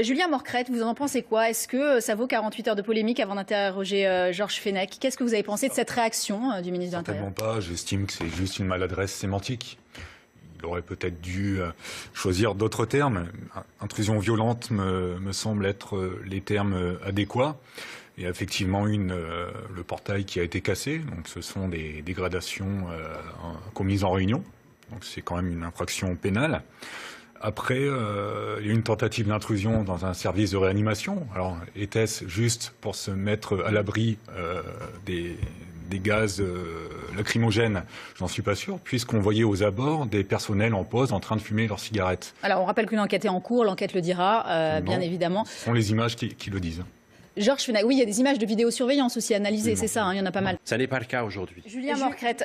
Julien Morcrette, vous en pensez quoi? Est-ce que ça vaut 48 heures de polémique avant d'interroger Georges Fenech? Qu'est-ce que vous avez pensé de cette réaction du ministre de l'Intérieur? Certainement pas, j'estime que c'est juste une maladresse sémantique. Il aurait peut-être dû choisir d'autres termes. Intrusion violente me semble être les termes adéquats. Il y a effectivement le portail qui a été cassé, donc ce sont des dégradations commises en réunion. Donc c'est quand même une infraction pénale. Après, il y a eu une tentative d'intrusion dans un service de réanimation. Alors, était-ce juste pour se mettre à l'abri des gaz lacrymogènes? J'en suis pas sûr, puisqu'on voyait aux abords des personnels en pause en train de fumer leurs cigarettes. Alors, on rappelle qu'une enquête est en cours, l'enquête le dira, bien évidemment. Ce sont les images qui le disent. Georges Fenech, oui, il y a des images de vidéosurveillance aussi analysées, c'est ça, il y en a pas mal. Ça n'est pas le cas aujourd'hui. Julien Morcrette,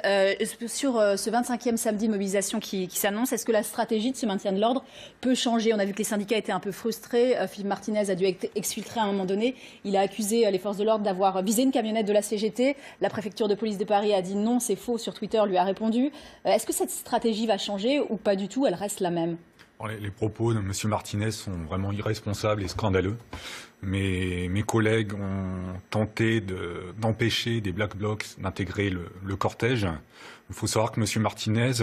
sur ce 25e samedi de mobilisation qui s'annonce, est-ce que la stratégie de ce maintien de l'ordre peut changer? On a vu que les syndicats étaient un peu frustrés. Philippe Martinez a dû être exfiltré à un moment donné. Il a accusé les forces de l'ordre d'avoir visé une camionnette de la CGT. La préfecture de police de Paris a dit non, c'est faux, sur Twitter lui a répondu. Est-ce que cette stratégie va changer ou pas du tout? Elle reste la même? Les propos de M. Martinez sont vraiment irresponsables et scandaleux. Mes collègues ont tenté d'empêcher des Black Blocs d'intégrer le cortège. Il faut savoir que M. Martinez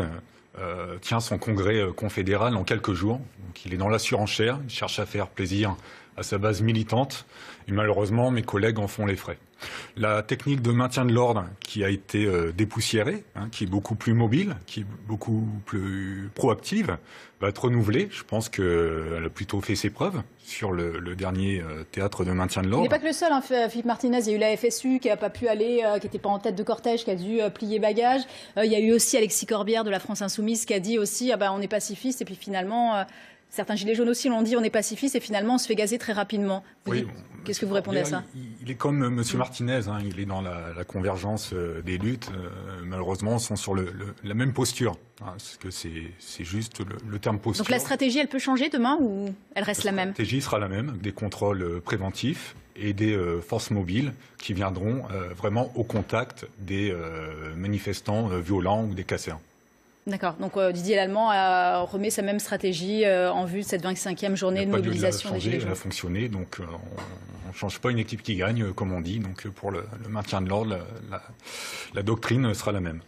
tient son congrès confédéral en quelques jours. Donc, il est dans la surenchère, il cherche à faire plaisir à sa base militante. Et malheureusement, mes collègues en font les frais. La technique de maintien de l'ordre qui a été dépoussiérée, qui est beaucoup plus mobile, qui est beaucoup plus proactive, va être renouvelée. Je pense qu'elle a plutôt fait ses preuves sur le dernier théâtre de maintien de l'ordre. Il n'est pas que le seul, Philippe Martinez. Il y a eu la FSU qui n'a pas pu aller, qui n'était pas en tête de cortège, qui a dû plier bagage. Il y a eu aussi Alexis Corbière de la France Insoumise qui a dit aussi on est pacifiste et puis finalement... Certains gilets jaunes aussi l'ont dit, on est pacifiste et finalement on se fait gazer très rapidement. Qu'est-ce que vous répondez à ça? Il est comme M. Martinez, il est dans la convergence des luttes. Malheureusement, ils sont sur la même posture. Parce que c'est juste le terme posture. Donc la stratégie, elle peut changer demain ou elle reste la même? La stratégie sera la même, des contrôles préventifs et des forces mobiles qui viendront vraiment au contact des manifestants violents ou des casseurs. D'accord. Donc Didier Lallement remet sa même stratégie en vue de cette 25e journée de mobilisation des Gilets jaunes. Elle a fonctionné, donc on ne change pas une équipe qui gagne, comme on dit. Donc pour le maintien de l'ordre, la doctrine sera la même.